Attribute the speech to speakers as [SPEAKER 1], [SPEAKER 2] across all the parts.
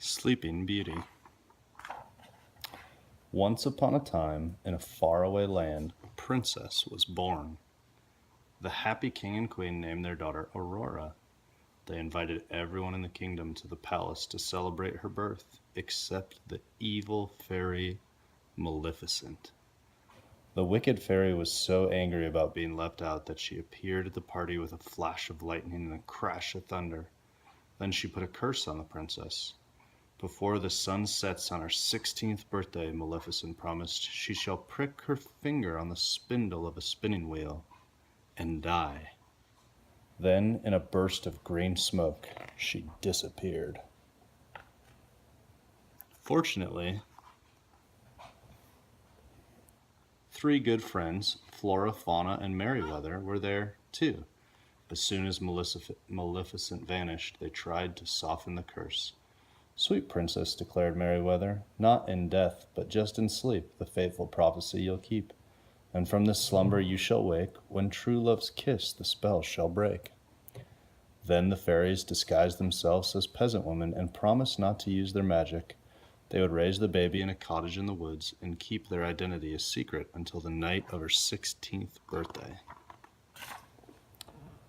[SPEAKER 1] Sleeping Beauty. Once upon a time, in a faraway land, a princess was born. The happy king and queen named their daughter Aurora. They invited everyone in the kingdom to the palace to celebrate her birth, except the evil fairy Maleficent. The wicked fairy was so angry about being left out that she appeared at the party with a flash of lightning and a crash of thunder. Then she put a curse on the princess. Before the sun sets on her 16th birthday, Maleficent promised, she shall prick her finger on the spindle of a spinning wheel and die. Then, in a burst of green smoke, she disappeared. Fortunately, three good friends, Flora, Fauna, and Merryweather, were there too. As soon as Maleficent vanished, they tried to soften the curse. "Sweet princess," declared Merryweather, "not in death, but just in sleep, the fateful prophecy you'll keep. And from this slumber you shall wake, when true love's kiss the spell shall break." Then the fairies disguised themselves as peasant women and promised not to use their magic. They would raise the baby in a cottage in the woods and keep their identity a secret until the night of her 16th birthday.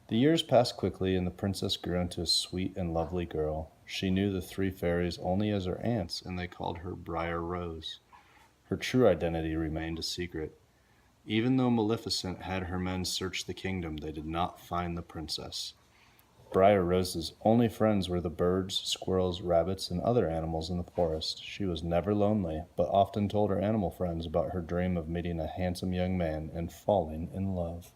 [SPEAKER 1] The years passed quickly, and the princess grew into a sweet and lovely girl. She knew the three fairies only as her aunts, and they called her Briar Rose. Her true identity remained a secret. Even though Maleficent had her men search the kingdom, they did not find the princess. Briar Rose's only friends were the birds, squirrels, rabbits, and other animals in the forest. She was never lonely, but often told her animal friends about her dream of meeting a handsome young man and falling in love.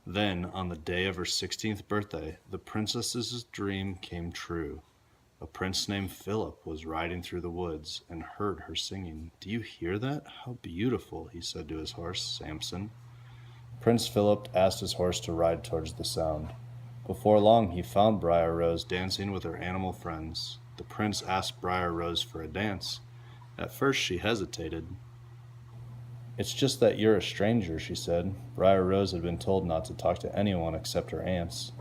[SPEAKER 1] Then, on the day of her 16th birthday, the princess's dream came true. A prince named Philip was riding through the woods and heard her singing. "Do you hear that? How beautiful," he said to his horse, Samson. Prince Philip asked his horse to ride towards the sound. Before long, he found Briar Rose dancing with her animal friends. The prince asked Briar Rose for a dance. At first, she hesitated. "It's just that you're a stranger," she said. Briar Rose had been told not to talk to anyone except her aunts.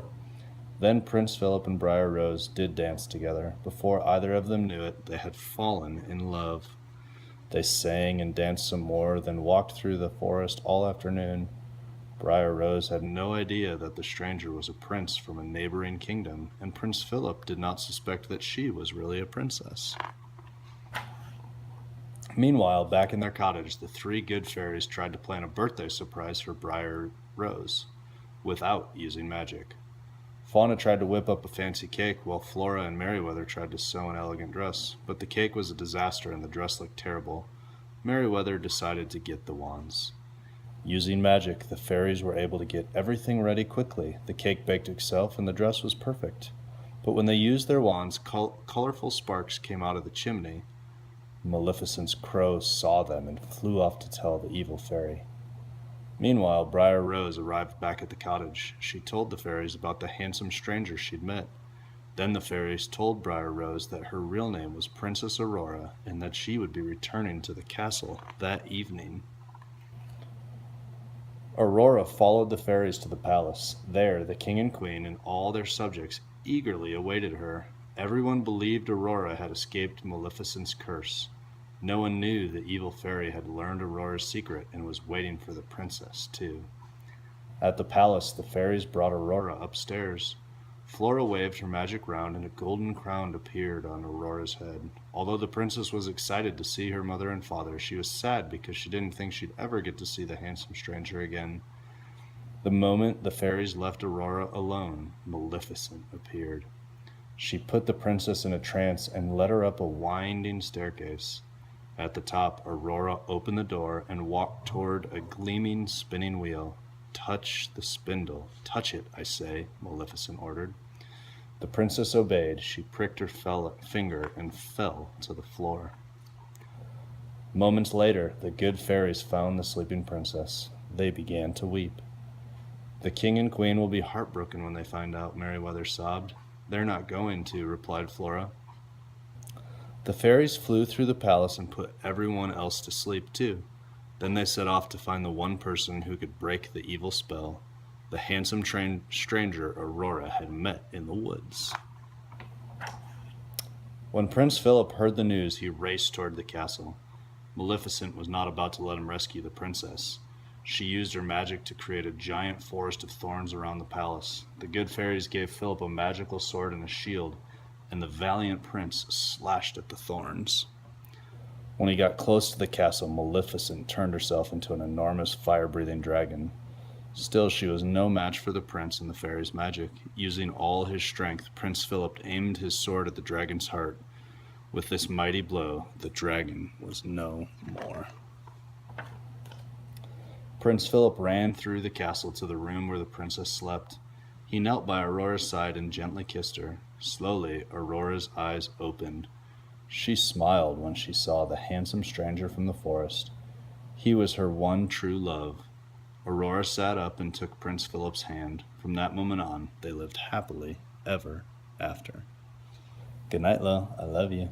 [SPEAKER 1] Then Prince Philip and Briar Rose did dance together. Before either of them knew it, they had fallen in love. They sang and danced some more, then walked through the forest all afternoon. Briar Rose had no idea that the stranger was a prince from a neighboring kingdom, and Prince Philip did not suspect that she was really a princess. Meanwhile, back in their cottage, the three good fairies tried to plan a birthday surprise for Briar Rose without using magic. Fauna tried to whip up a fancy cake, while Flora and Merryweather tried to sew an elegant dress, but the cake was a disaster and the dress looked terrible. Merryweather decided to get the wands. Using magic, the fairies were able to get everything ready quickly. The cake baked itself and the dress was perfect. But when they used their wands, colorful sparks came out of the chimney. Maleficent's crows saw them and flew off to tell the evil fairy. Meanwhile, Briar Rose arrived back at the cottage. She told the fairies about the handsome stranger she'd met. Then the fairies told Briar Rose that her real name was Princess Aurora and that she would be returning to the castle that evening. Aurora followed the fairies to the palace. There, the king and queen and all their subjects eagerly awaited her. Everyone believed Aurora had escaped Maleficent's curse. No one knew the evil fairy had learned Aurora's secret and was waiting for the princess, too. At the palace, the fairies brought Aurora upstairs. Flora waved her magic wand and a golden crown appeared on Aurora's head. Although the princess was excited to see her mother and father, she was sad because she didn't think she'd ever get to see the handsome stranger again. The moment the fairies left Aurora alone, Maleficent appeared. She put the princess in a trance and led her up a winding staircase. At the top, Aurora opened the door and walked toward a gleaming spinning wheel. "Touch the spindle. Touch it, I say," Maleficent ordered. The princess obeyed. She pricked her finger and fell to the floor. Moments later, the good fairies found the sleeping princess. They began to weep. "The king and queen will be heartbroken when they find out," Merryweather sobbed. "They're not going to," replied Flora. The fairies flew through the palace and put everyone else to sleep, too. Then they set off to find the one person who could break the evil spell. the handsome stranger Aurora had met in the woods. When Prince Philip heard the news, he raced toward the castle. Maleficent was not about to let him rescue the princess. She used her magic to create a giant forest of thorns around the palace. The good fairies gave Philip a magical sword and a shield, and the valiant prince slashed at the thorns. When he got close to the castle, Maleficent turned herself into an enormous fire-breathing dragon. Still, she was no match for the prince and the fairies' magic. Using all his strength, Prince Philip aimed his sword at the dragon's heart. With this mighty blow, the dragon was no more. Prince Philip ran through the castle to the room where the princess slept. He knelt by Aurora's side and gently kissed her. Slowly, Aurora's eyes opened. She smiled when she saw the handsome stranger from the forest. He was her one true love. Aurora sat up and took Prince Philip's hand. From that moment on, they lived happily ever after. Good night, Lo. I love you.